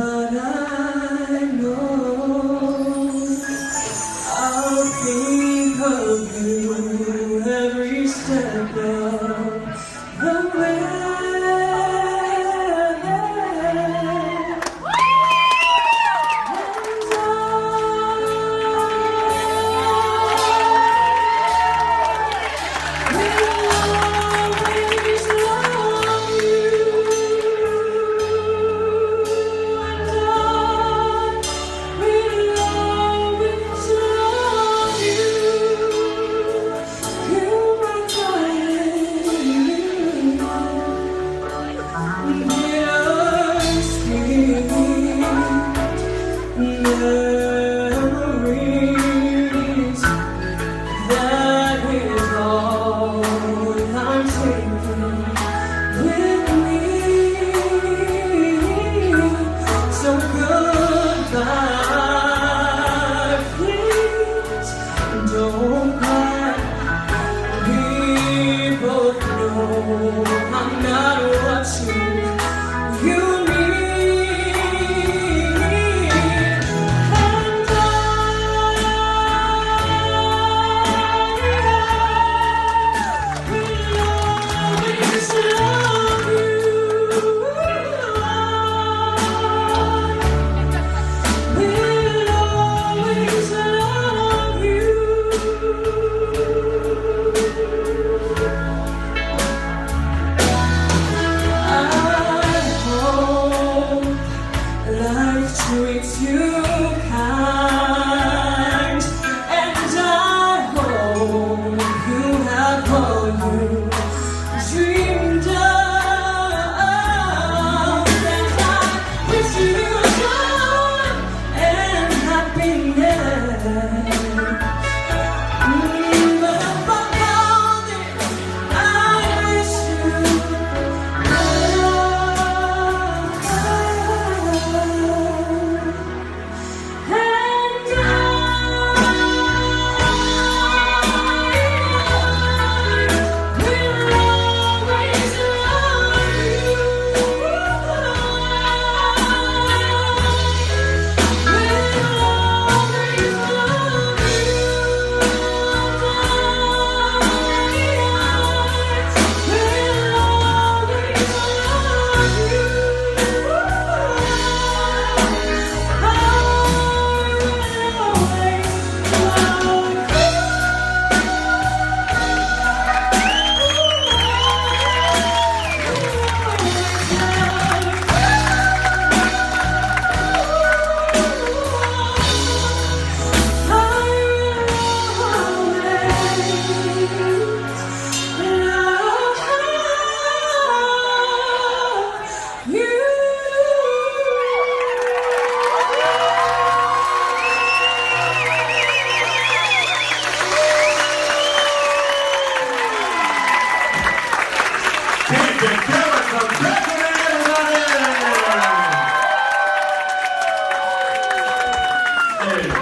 But I know I'll think of you every step of the way. Memories, that is all I'm taking with me. So goodbye, please don't cry. We both know I'm not what you need. Treats you kind, and I hope you have all you dreamed of, and I wish you joy and happiness. But above all this, I wish you love.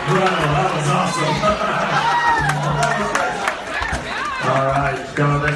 Wow, that was awesome. All right,